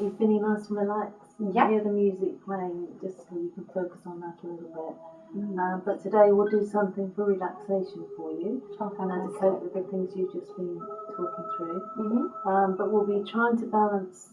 you feeling nice and relaxed? Yeah. You hear the music playing, just so you can focus on that a little bit. But today we'll do something for relaxation for you, and to cope with the things you've just been talking through. But we'll be trying to balance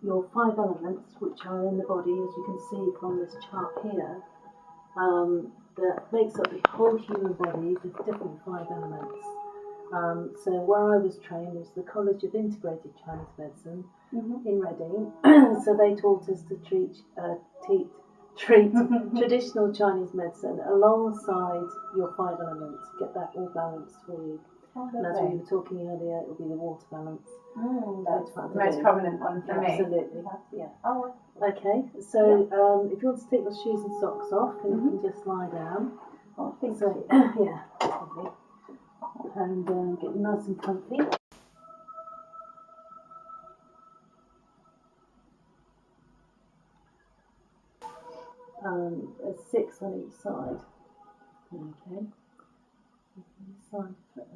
your 5 elements, which are in the body, as you can see from this chart here, that makes up the whole human body with different 5 elements. So where I was trained was the College of Integrated Chinese Medicine in Reading. So they taught us to treat traditional Chinese medicine alongside your 5 elements, get that all balanced for you. And as we were talking earlier, it will be the water balance. That's the most prominent one for me. Absolutely, yeah. Oh, okay. So if you want to take your shoes and socks off, and you can just lie down. Oh, I think so. Yeah, lovely. And get nice and comfy. There's 6 on each side. Okay. Side first.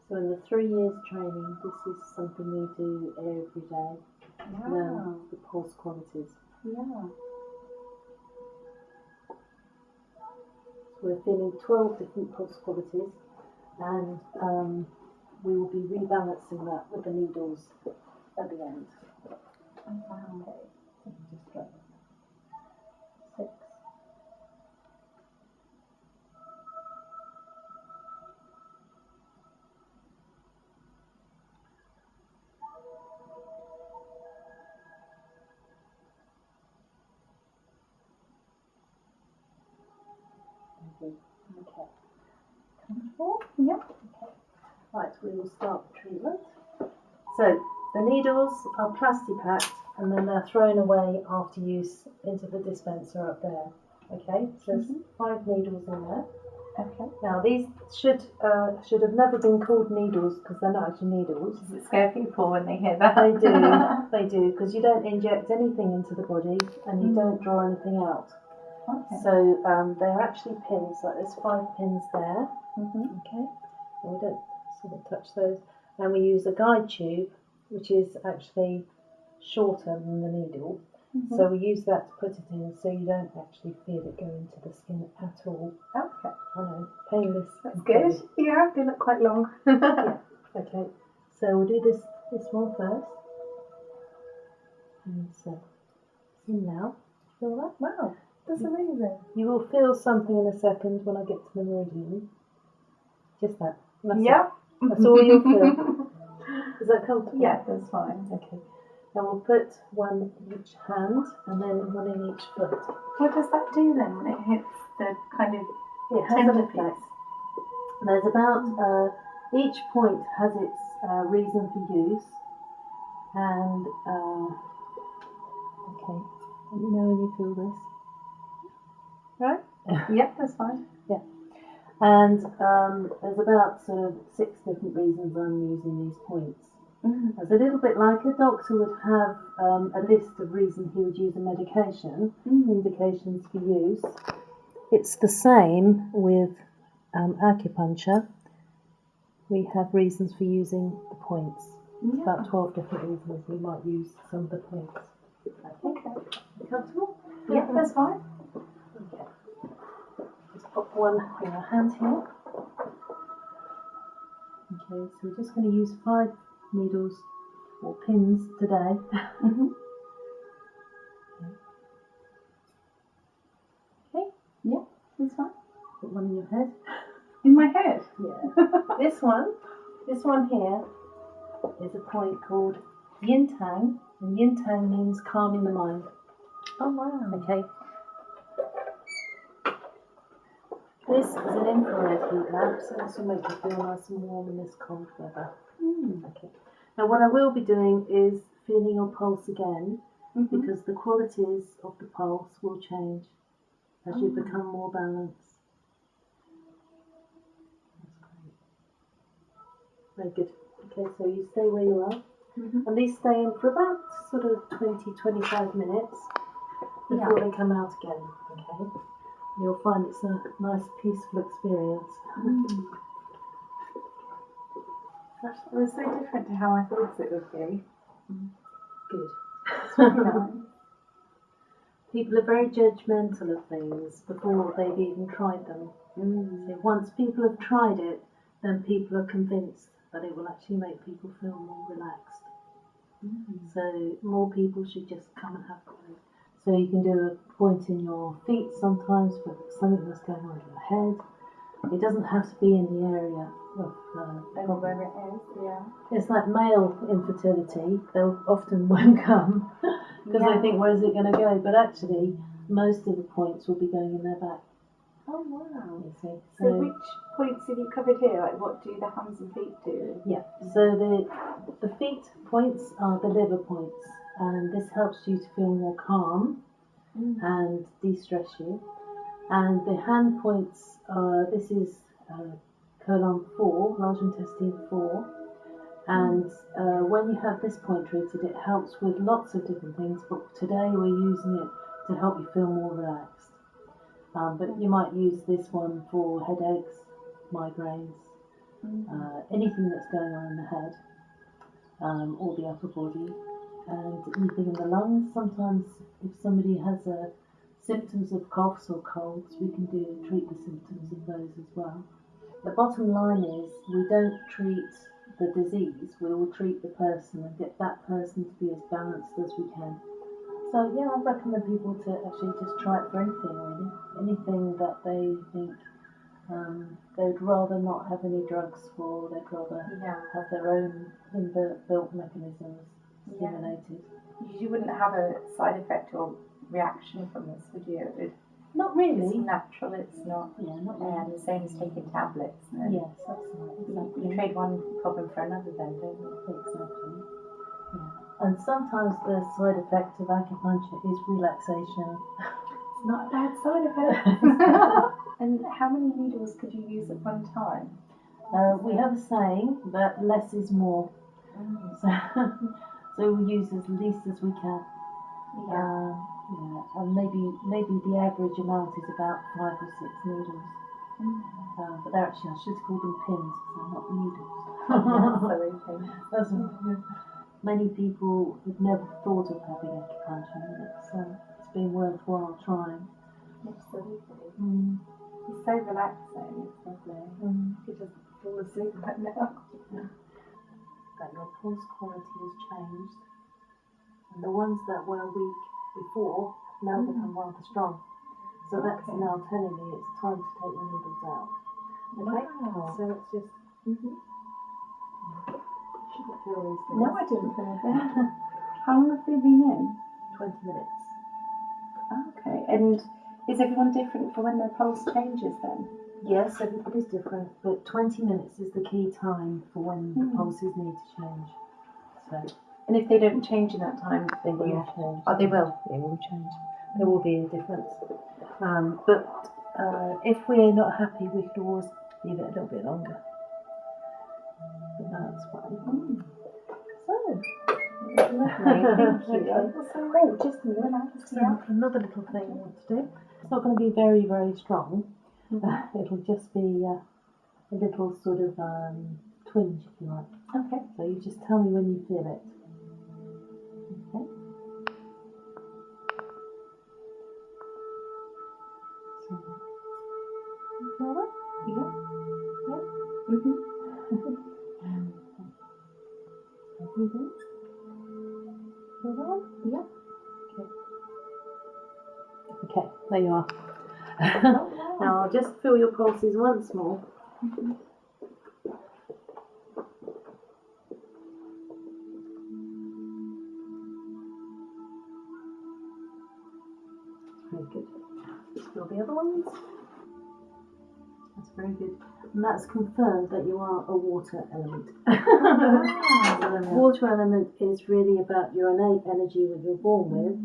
So in the 3 years training, this is something we do every day. Learn the pulse qualities. Yeah. So we're feeling 12 different pulse qualities, and we will be rebalancing that with the needles at the end. Okay. Just go. 6. Okay. Comfortable? Yep. Okay. Right, we will start the treatment. So the needles are plastic packed, and then they're thrown away after use into the dispenser up there. Okay, so there's 5 needles in there. Okay. Now these should have never been called needles, because they're not actually needles. Does it scare people when they hear that? They do, because you don't inject anything into the body, and you don't draw anything out. Okay. So they're actually pins, like there's 5 pins there. Okay, and we don't sort of touch those. And we use a guide tube, which is actually shorter than the needle. So we use that to put it in, so you don't actually feel it go into the skin at all. Okay. I know, painless. That's good. Yeah, they look quite long. Yeah. Okay, so we'll do this one first. And so it's in now. Feel that? Wow, that's amazing. You will feel something in a second when I get to the meridian. Just that. Yep. That's all you'll feel. Is that comfortable? Yeah, that's fine. Okay. Now we'll put one in each hand and then one in each foot. What does that do then when it hits the kind of It has an effect. There's about, each point has its reason for use. And, okay, let me know when you feel this. Right? Yep, that's fine. Yeah. And there's about sort of 6 different reasons I'm using these points. It's a little bit like a doctor would have a list of reasons he would use a medication, indications for use. It's the same with acupuncture. We have reasons for using the points. It's about 12 different reasons we might use some of the points. Okay. You comfortable? Yeah, that's fine. Okay. Just pop one in your hand here. Okay, so we're just going to use 5 needles or pins today. Okay. Yeah, that's fine. Put one in your head. In my head? Yeah. This one here is a point called Yin Tang, and Yin Tang means calming the mind. Oh wow. Okay. This is an infrared heat lamp, so this will make you feel nice and warm in this cold weather. Okay. Now what I will be doing is feeling your pulse again, because the qualities of the pulse will change as you become more balanced. That's great. Very good. Okay, so you stay where you are, and these stay in for about sort of 20-25 minutes before they come out again. Okay. You'll find it's a nice, peaceful experience. It was so different to how I thought it would be. Good. It's really nice. People are very judgmental of things before they've even tried them. So once people have tried it, then people are convinced that it will actually make people feel more relaxed. So more people should just come and have a go. So you can do a point in your feet sometimes for something that's going on in your head. It doesn't have to be in the area of Wherever it is, yeah. It's like male infertility. They'll often won't come because they think, where's it going to go? But actually, most of the points will be going in their back. Oh wow. You see. So which points have you covered here? Like what do the hands and feet do? Yeah. So the feet points are the liver points, and this helps you to feel more calm and de-stress you. And the hand points are, this is colon 4, large intestine 4. And when you have this point treated, it helps with lots of different things, but today we're using it to help you feel more relaxed. But you might use this one for headaches, migraines, anything that's going on in the head, or the upper body, and anything in the lungs. Sometimes if somebody has symptoms of coughs or colds, we can treat the symptoms of those as well. The bottom line is we don't treat the disease, we will treat the person and get that person to be as balanced as we can. So yeah, I recommend people to actually just try it for anything really. Anything that they think they'd rather not have any drugs for, they'd rather have their own inbuilt mechanisms stimulated. You wouldn't have a side effect or reaction from this, would you? Not really. It's natural, it's not. Yeah, not really. The same as taking tablets. No? Yes, that's right. Exactly. You trade one problem for another then, don't you? Exactly. Yeah. And sometimes the side effect of acupuncture is relaxation. It's not a bad side effect. And how many needles could you use at one time? We have a saying that less is more. So we use as least as we can. And maybe the average amount is about 5 or 6 needles. But they're actually, I should call them pins because they're not needles. That's many people have never thought of having acupuncture, and it's been worthwhile trying. Absolutely. It's so relaxing, it's lovely. You could just fall asleep right now. That your pulse quality has changed, and the ones that were weak before now become rather strong. So that's now telling me it's time to take the needles out. Okay? Wow. So it's just. You shouldn't feel these things. No, I didn't feel that. How long have they been in? 20 minutes. Okay, and is everyone different for when their pulse changes then? Yes, everybody's different, but 20 minutes is the key time for when the pulses need to change. So, and if they don't change in that time, they will change. Oh, they will? They will change. There will be a difference. But if we're not happy, we could always leave it a little bit longer. But that's fine. So, Thank you. Oh, just a minute. Another little thing I want to do. It's not going to be very, very strong. It'll just be a little sort of twinge, if you like. Okay. So you just tell me when you feel it. Okay. So, you feel that? Yeah. Breathe in. Feel that one? Yeah. Okay, there you are. Now I'll just feel your pulses once more. Very good. Just feel the other ones. That's very good. And that's confirmed that you are a water element. Water element is really about your innate energy that you're born with,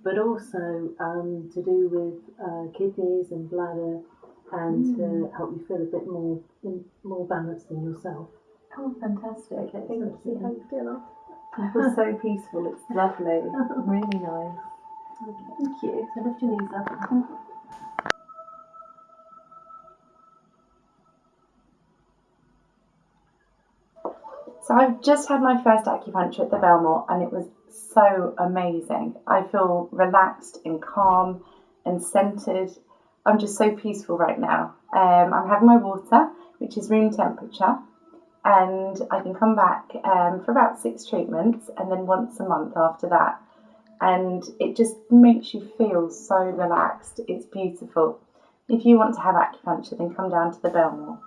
but also to do with kidneys and bladder, and to help you feel a bit more balanced in yourself. Oh, fantastic. Okay, so let's see how you feel. It was so peaceful, it's lovely. Really nice. Okay. Thank you. So lift your knees up. So I've just had my first acupuncture at the Belmore and it was so amazing. I feel relaxed and calm and centered. I'm just so peaceful right now. I'm having my water, which is room temperature, and I can come back for about 6 treatments and then once a month after that. And it just makes you feel so relaxed. It's beautiful. If you want to have acupuncture, then come down to the Belmore.